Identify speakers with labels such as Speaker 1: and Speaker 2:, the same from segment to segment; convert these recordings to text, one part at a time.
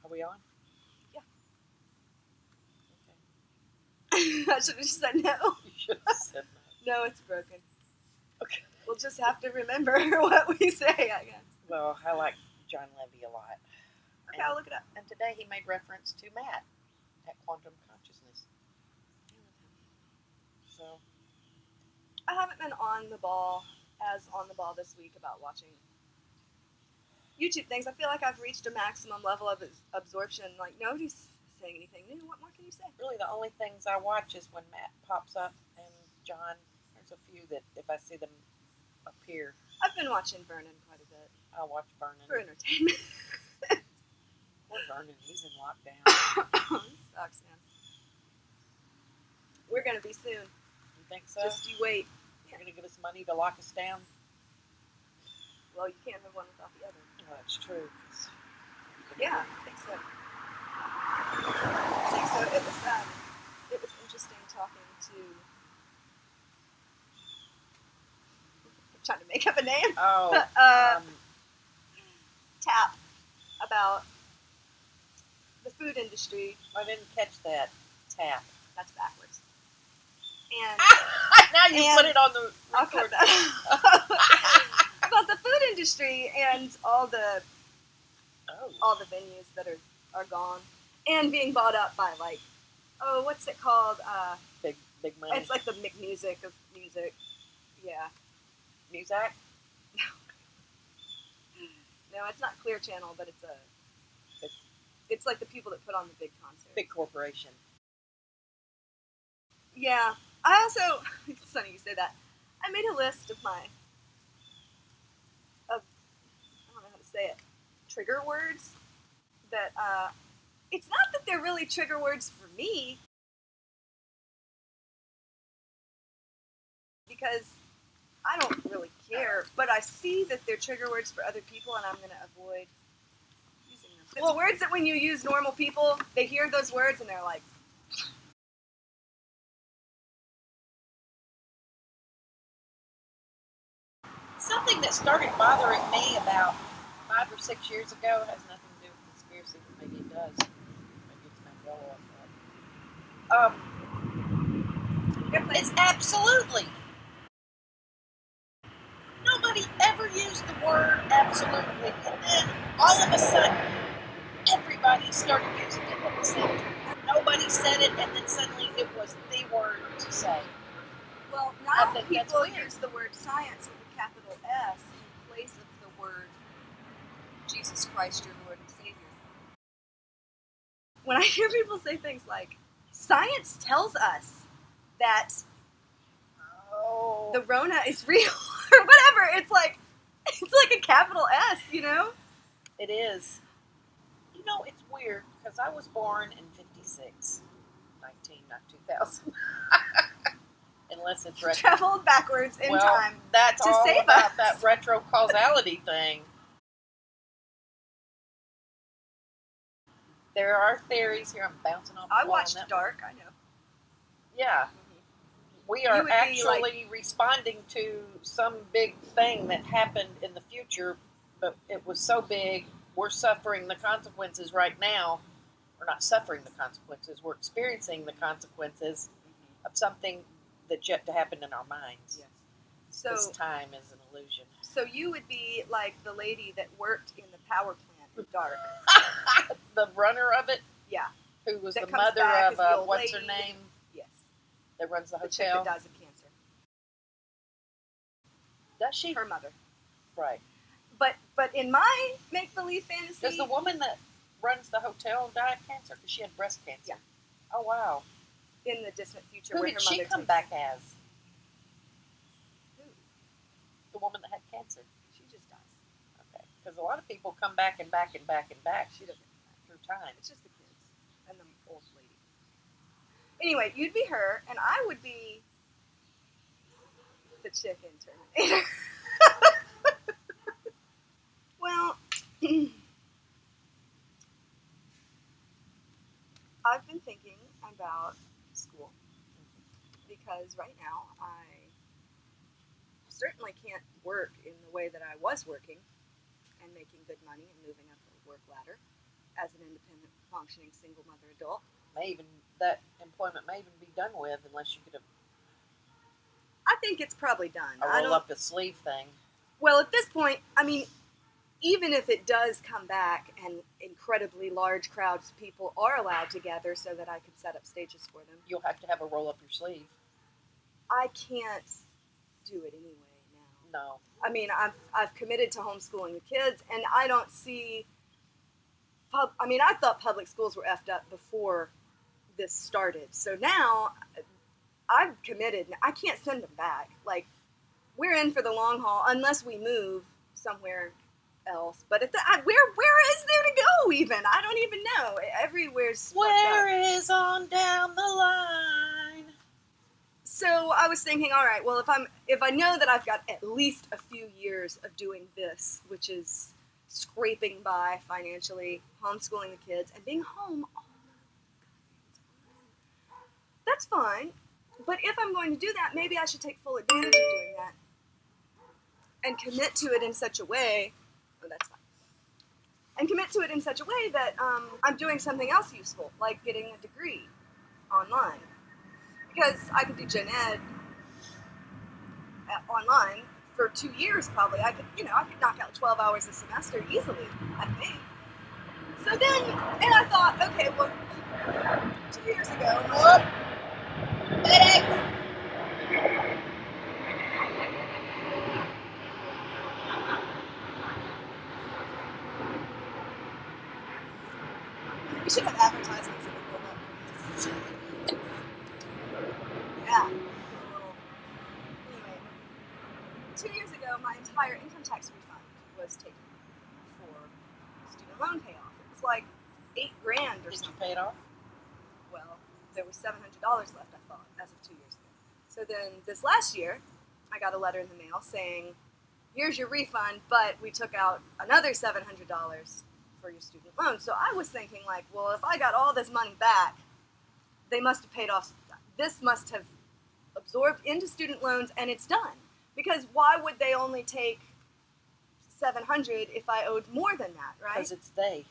Speaker 1: Are we on?
Speaker 2: Yeah.
Speaker 1: Okay.
Speaker 2: I should have just said no.
Speaker 1: You should have said no.
Speaker 2: No, it's broken.
Speaker 1: Okay.
Speaker 2: We'll just have to remember what we say, I guess.
Speaker 1: Well, I like John Levy a lot.
Speaker 2: Okay, I'll look it up.
Speaker 1: And today he made reference to Matt at Quantum Consciousness. So
Speaker 2: I haven't been on the ball this week about watching YouTube things. I feel like I've reached a maximum level of absorption. Like, nobody's saying anything new. What more can you say?
Speaker 1: really the only things I watch is when Matt pops up and John. There's a few that if I see them appear.
Speaker 2: I've been watching Vernon quite a bit.
Speaker 1: I'll watch Vernon.
Speaker 2: For entertainment.
Speaker 1: Poor Vernon, he's in lockdown.
Speaker 2: It sucks, man. We're going to be soon.
Speaker 1: You think so?
Speaker 2: Just you wait.
Speaker 1: You're going to give us money to lock us down?
Speaker 2: Well, you can't have one without the other.
Speaker 1: Well, that's true.
Speaker 2: Yeah, I think so. It was interesting talking to... I'm trying to make up a name.
Speaker 1: Oh,
Speaker 2: Tap about the food industry.
Speaker 1: I didn't catch that. Tap.
Speaker 2: That's backwards. And
Speaker 1: now you put it on the
Speaker 2: I'll cut that. About the food industry and all the venues that are gone and being bought up by like, oh, what's it called?
Speaker 1: Big money.
Speaker 2: It's like the McMusic of music. Yeah.
Speaker 1: Muzak?
Speaker 2: No, it's not Clear Channel, but it's like the people that put on the big concerts.
Speaker 1: Big corporation.
Speaker 2: Yeah. I also, it's funny you say that. I made a list of I don't know how to say it, trigger words that, it's not that they're really trigger words for me, because I don't really care, but I see that they're trigger words for other people, and I'm going to avoid using them. It's words that when you use normal people, they hear those words and they're like...
Speaker 1: Something that started bothering me about 5 or 6 years ago has nothing to do with conspiracy, but maybe it does. Maybe it's Mandela effect. It's absolutely. Nobody ever used the word absolutely, and then all of a sudden, everybody started using it at the same time. Nobody said it, and then suddenly it was the word to say.
Speaker 2: Well, now people use the word science with a capital S in place of the word Jesus Christ, your Lord and Savior. When I hear people say things like, science tells us that the Rona is real, or whatever, it's like a capital S, you know?
Speaker 1: It is. You know, it's weird, because I was born in 56. 19, not 2000. Unless it's
Speaker 2: traveled backwards in time.
Speaker 1: That's
Speaker 2: to
Speaker 1: all
Speaker 2: save
Speaker 1: about
Speaker 2: us.
Speaker 1: That retrocausality thing. There are theories here. I'm bouncing off the wall.
Speaker 2: I watched Dark. I know.
Speaker 1: Yeah, we are actually responding to some big thing that happened in the future, but it was so big. We're suffering the consequences right now. We're not suffering the consequences. We're experiencing the consequences of something that's yet to happen in our minds.
Speaker 2: Yes. So
Speaker 1: this time is an illusion.
Speaker 2: So you would be like the lady that worked in the power plant in Dark.
Speaker 1: The runner of it?
Speaker 2: Yeah.
Speaker 1: Who was the mother of, what's her name?
Speaker 2: Yes.
Speaker 1: That runs the hotel?
Speaker 2: The chick that dies of cancer.
Speaker 1: Does she?
Speaker 2: Her mother.
Speaker 1: Right.
Speaker 2: But in my make-believe fantasy...
Speaker 1: Does the woman that runs the hotel die of cancer? Because she had breast cancer.
Speaker 2: Yeah.
Speaker 1: Oh, wow.
Speaker 2: In the distant future,
Speaker 1: who
Speaker 2: where
Speaker 1: did
Speaker 2: her mother
Speaker 1: she come back as?
Speaker 2: Who?
Speaker 1: The woman that had cancer.
Speaker 2: She just dies.
Speaker 1: Okay. Because a lot of people come back and back and back and back.
Speaker 2: She doesn't.
Speaker 1: Through time.
Speaker 2: It's just the kids and the old lady. Anyway, you'd be her, and I would be the chick in Terminator. Well, I've been thinking about school, because right now I certainly can't work in the way that I was working and making good money and moving up the work ladder as an independent, functioning single mother adult.
Speaker 1: That employment may even be done with unless you get
Speaker 2: I think it's probably done.
Speaker 1: a roll up the sleeve thing.
Speaker 2: Well, at this point, I mean, even if it does come back and incredibly large crowds of people are allowed to gather so that I could set up stages for them,
Speaker 1: you'll have to have a roll up your sleeve.
Speaker 2: I can't do it anyway now.
Speaker 1: No.
Speaker 2: I mean, I've committed to homeschooling the kids, and I don't see. I thought public schools were effed up before this started. So now I've committed. I can't send them back. Like, we're in for the long haul unless we move somewhere else. But where is there to go even? I don't even know. Everywhere's
Speaker 1: where is on down the line.
Speaker 2: So I was thinking, all right, well, if I know that I've got at least a few years of doing this, which is scraping by financially, homeschooling the kids, and being home all the time, that's fine. But if I'm going to do that, maybe I should take full advantage of doing that and commit to it in such a way. Oh, that's fine. And commit to it in such a way that I'm doing something else useful, like getting a degree online. Because I could do gen ed online for 2 years probably. I could knock out 12 hours a semester easily, I think. So then, and I thought, okay, well, 2 years ago, FedEx. We should have advertisements in the world. Yeah. Anyway, 2 years ago, my entire income tax refund was taken for student loan payoff. It was like $8,000 or something.
Speaker 1: Did you pay it off?
Speaker 2: Well, there was $700 left, I thought, as of 2 years ago. So then this last year, I got a letter in the mail saying, here's your refund, but we took out another $700 for your student loan. So I was thinking, like, well, if I got all this money back, they must have paid off. This must have absorbed into student loans, and it's done. Because why would they only take $700 if I owed more than that, right?
Speaker 1: Because it's they.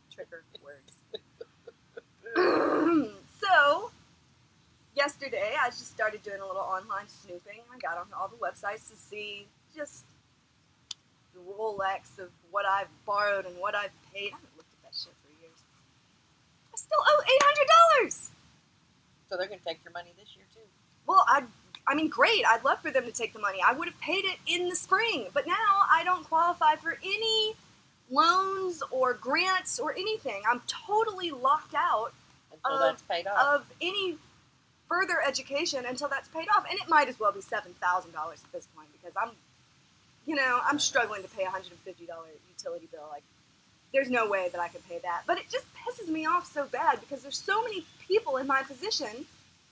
Speaker 2: Trigger words. So, yesterday I just started doing a little online snooping. I got on all the websites to see just the Rolex of what I've borrowed and what I've paid. I haven't looked at that shit for years. I still owe $800.
Speaker 1: So they're going to take your money this year, too.
Speaker 2: Well, I mean, great. I'd love for them to take the money. I would have paid it in the spring. But now I don't qualify for any loans or grants or anything. I'm totally locked out
Speaker 1: until that's paid off.
Speaker 2: Of any further education until that's paid off. And it might as well be $7,000 at this point because I'm struggling to pay a $150 utility bill. Like, there's no way that I can pay that. But it just pisses me off so bad because there's so many people in my position,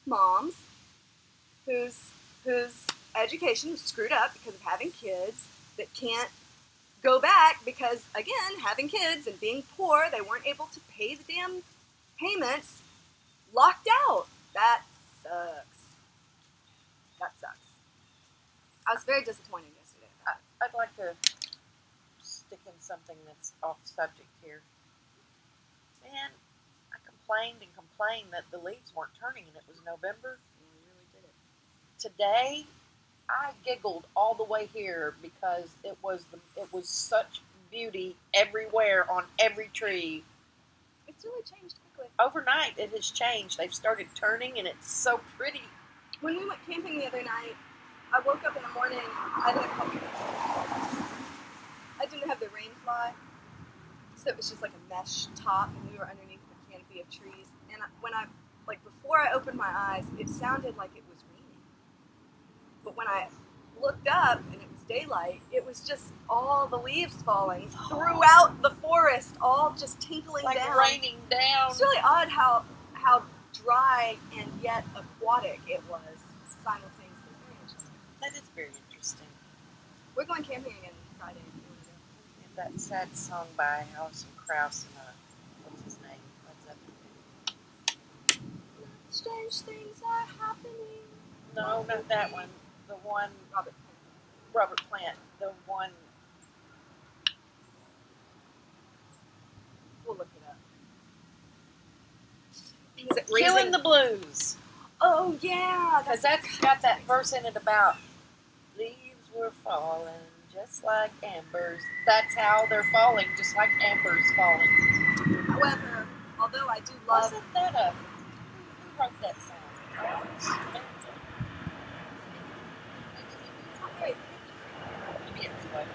Speaker 2: moms, whose education is screwed up because of having kids that can't go back because, again, having kids and being poor, they weren't able to pay the damn payments, locked out. That sucks. That sucks. I was very disappointed yesterday.
Speaker 1: I'd like to stick in something that's off subject here. Man, I complained that the leaves weren't turning and it was November.
Speaker 2: Yeah, you really did it.
Speaker 1: Today, I giggled all the way here because it was such beauty everywhere on every tree.
Speaker 2: It's really changed quickly.
Speaker 1: Overnight, it has changed. They've started turning, and it's so pretty.
Speaker 2: When we went camping the other night, I woke up in the morning. I didn't have the rain fly, so it was just like a mesh top, and we were underneath the canopy of trees. And before I opened my eyes, it sounded like it was raining. But when I looked up and it was daylight, it was just all the leaves falling throughout the forest, all just tinkling
Speaker 1: like
Speaker 2: down.
Speaker 1: Raining down.
Speaker 2: It's really odd how dry and yet aquatic it was simultaneously. Very interesting.
Speaker 1: That is very interesting.
Speaker 2: We're going camping again Friday. If you want to go.
Speaker 1: And that sad song by Alison Krauss and what's his name? What's that?
Speaker 2: Strange things are happening.
Speaker 1: No, not that one. The one Robert Plant. The one.
Speaker 2: We'll look it up. Is it
Speaker 1: Killing the Blues.
Speaker 2: Oh, yeah.
Speaker 1: Because that's got that verse in it about leaves were falling just like embers. That's how they're falling, just like embers falling.
Speaker 2: However, although I do love...
Speaker 1: Wasn't that who wrote that song? Maybe it's what?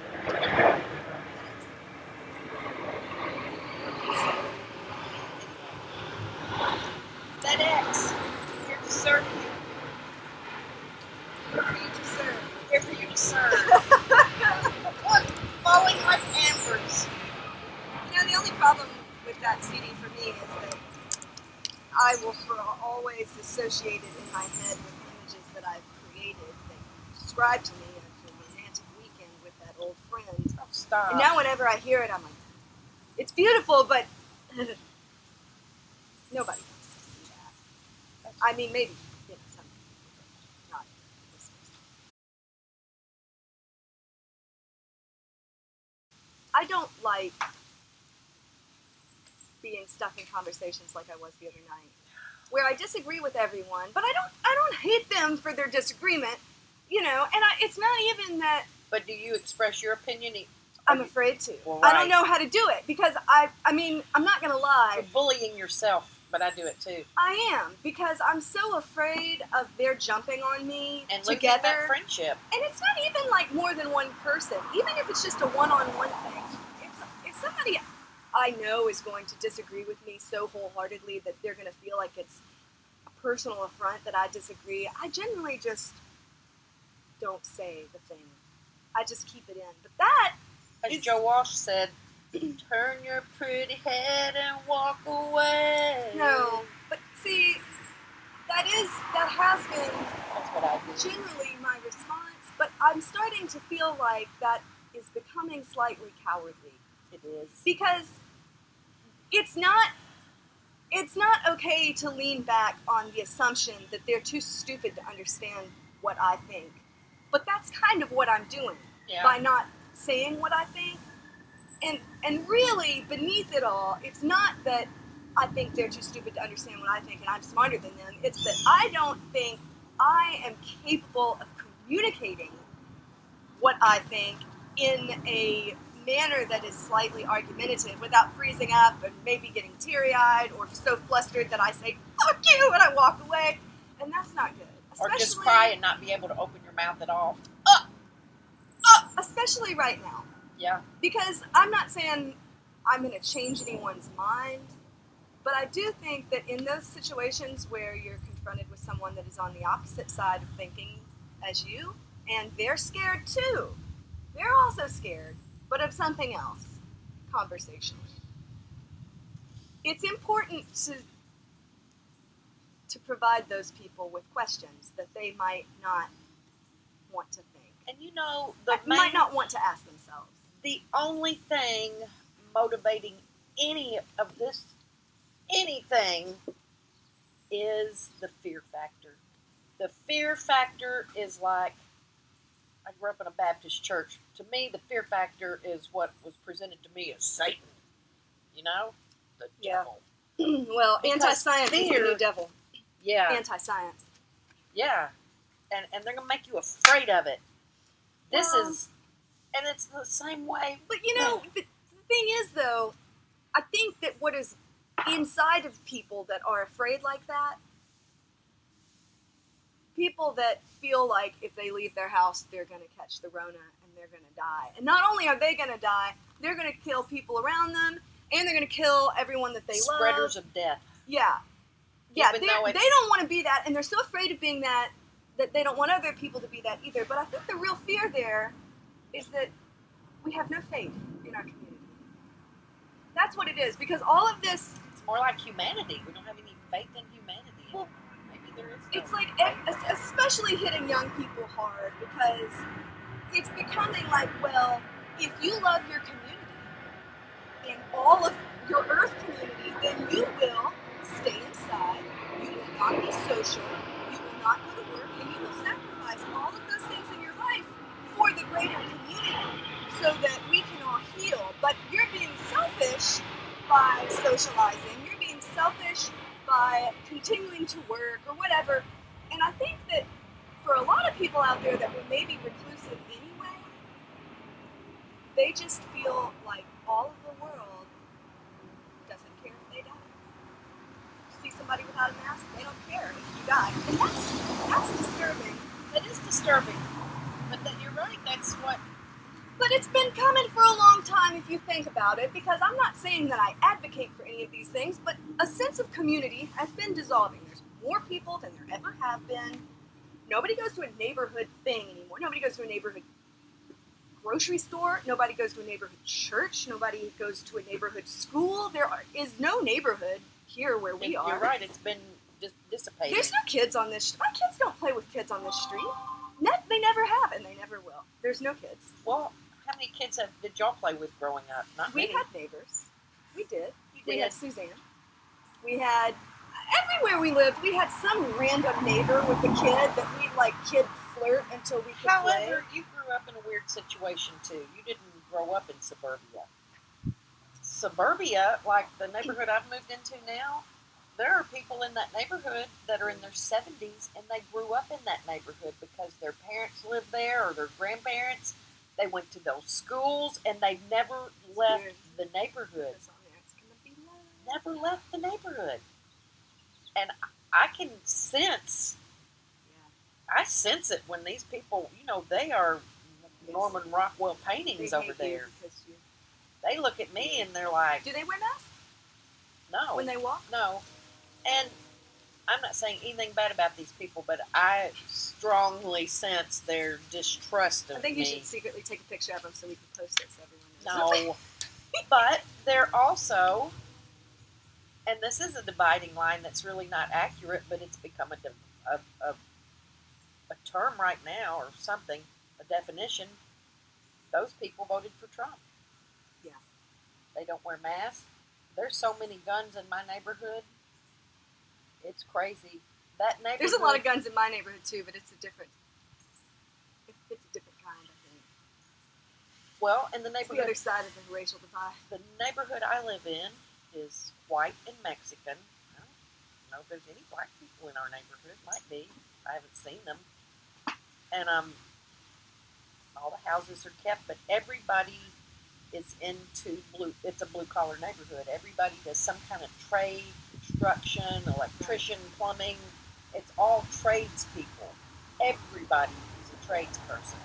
Speaker 1: That X. Here to serve you. Here for you to serve. Here for you to serve. Falling like embers.
Speaker 2: You know, the only problem with that CD for me is that I will for always associate it in my head with images that I've created that describe to me a romantic weekend with that old friend.
Speaker 1: Oh, stop.
Speaker 2: And now whenever I hear it, I'm like, it's beautiful, but nobody wants to see that. I mean, maybe, some people, but not this person. I don't like being stuck in conversations like I was the other night, where I disagree with everyone, but I don't hate them for their disagreement, and it's not even that.
Speaker 1: But do you express your opinion?
Speaker 2: I'm afraid to.
Speaker 1: Well, right.
Speaker 2: I don't know how to do it because I mean, I'm not going to lie.
Speaker 1: You're bullying yourself, but I do it too.
Speaker 2: I am, because I'm so afraid of their jumping on me
Speaker 1: and
Speaker 2: together.
Speaker 1: That friendship.
Speaker 2: And it's not even like more than one person. Even if it's just a one-on-one thing. If somebody I know is going to disagree with me so wholeheartedly that they're going to feel like it's a personal affront that I disagree, I generally just don't say the thing. I just keep it in. But that,
Speaker 1: as Joe Walsh said, turn your pretty head and walk away.
Speaker 2: No, but see, that has been
Speaker 1: That's what I do.
Speaker 2: Generally my response, but I'm starting to feel like that is becoming slightly cowardly.
Speaker 1: It is.
Speaker 2: Because it's not okay to lean back on the assumption that they're too stupid to understand what I think. But that's kind of what I'm doing by not saying what I think. And really, beneath it all, it's not that I think they're too stupid to understand what I think and I'm smarter than them. It's that I don't think I am capable of communicating what I think in a manner that is slightly argumentative without freezing up and maybe getting teary-eyed or so flustered that I say, fuck you, and I walk away. And that's not good.
Speaker 1: Or just cry and not be able to open your mouth at all.
Speaker 2: Especially right now.
Speaker 1: Yeah.
Speaker 2: Because I'm not saying I'm going to change anyone's mind, but I do think that in those situations where you're confronted with someone that is on the opposite side of thinking as you, and they're scared too. They're also scared, but of something else, conversationally. It's important to provide those people with questions that they might not want to think.
Speaker 1: And
Speaker 2: might not want to ask themselves.
Speaker 1: The only thing motivating any of this, anything, is the fear factor. The fear factor is like, I grew up in a Baptist church. To me, the fear factor is what was presented to me as Satan. The devil.
Speaker 2: Well, because anti-science is the new devil.
Speaker 1: Yeah.
Speaker 2: Anti-science.
Speaker 1: Yeah. And they're going to make you afraid of it. This is, and it's the same way.
Speaker 2: But the thing is, though, I think that what is inside of people that are afraid like that, people that feel like if they leave their house, they're going to catch the Rona and they're going to die. And not only are they going to die, they're going to kill people around them, and they're going to kill everyone that they love.
Speaker 1: Spreaders of death.
Speaker 2: Yeah. Yeah, they don't want to be that, and they're so afraid of being that they don't want other people to be that either. But I think the real fear there is that we have no faith in our community. That's what it is, because all of this...
Speaker 1: It's more like humanity. We don't have any faith in humanity.
Speaker 2: Well,
Speaker 1: maybe there is.
Speaker 2: It's like, especially hitting young people hard, because it's becoming like, well, if you love your community and all of your earth community, then you will stay inside, you will not be social, you will not go to work, and you will sacrifice all of those things in your life for the greater community so that we can all heal. But you're being selfish by socializing. You're being selfish by continuing to work or whatever. And I think that for a lot of people out there that were maybe reclusive anyway, they just feel like all of the world doesn't care if they die. See somebody without a mask, they don't care if you die. And that's disturbing.
Speaker 1: It is disturbing. But you're right, that's what...
Speaker 2: But it's been coming for a long time if you think about it, because I'm not saying that I advocate for any of these things, but a sense of community has been dissolving. There's more people than there ever have been. Nobody goes to a neighborhood thing anymore. Nobody goes to a neighborhood grocery store. Nobody goes to a neighborhood church. Nobody goes to a neighborhood school. There is no neighborhood here where we are.
Speaker 1: You're right, it's been dissipating.
Speaker 2: There's no kids on this. My kids don't play with kids on this street. They never have, and they never will. There's no kids.
Speaker 1: Well, how many kids did y'all play with growing up? Not
Speaker 2: we
Speaker 1: many.
Speaker 2: had neighbors. We did. We
Speaker 1: did.
Speaker 2: had Suzanne. We had everywhere we lived. We had some random neighbor with a kid that we kid flirt until we could
Speaker 1: However,
Speaker 2: play.
Speaker 1: you grew up in a weird situation too. You didn't grow up in suburbia. Suburbia, like the neighborhood I've moved into now, there are people in that neighborhood that are in their 70s and they grew up in that neighborhood because their parents lived there or their grandparents. They went to those schools and they've never left the neighborhood. Never left the neighborhood. And I can sense, I sense it when these people, they are Norman Rockwell paintings over there. They look at me and they're like...
Speaker 2: Do they wear masks?
Speaker 1: No.
Speaker 2: When they walk?
Speaker 1: No. And I'm not saying anything bad about these people, but I strongly sense their distrust of me.
Speaker 2: I think you should secretly take a picture of them so we can post it so everyone knows.
Speaker 1: No. But they're also, and this is a dividing line that's really not accurate, but it's become a term right now or something, a definition. Those people voted for Trump.
Speaker 2: Yeah.
Speaker 1: They don't wear masks. There's so many guns in my neighborhood. It's crazy. That neighborhood.
Speaker 2: There's a lot of guns in my neighborhood too, but it's a different kind, I think.
Speaker 1: Well, in the neighborhood,
Speaker 2: it's the other side of the racial divide.
Speaker 1: The neighborhood I live in is white and Mexican. I don't know if there's any black people in our neighborhood. Might be. I haven't seen them. And all the houses are kept, but everybody is into blue. It's a blue-collar neighborhood. Everybody does some kind of trade, construction, electrician, plumbing. It's all tradespeople. Everybody is a tradesperson.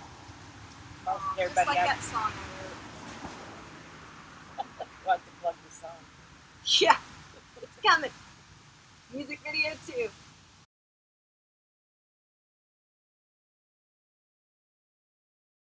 Speaker 2: Just like that song I wrote.
Speaker 1: Like the song.
Speaker 2: Yeah, it's coming. Music video too.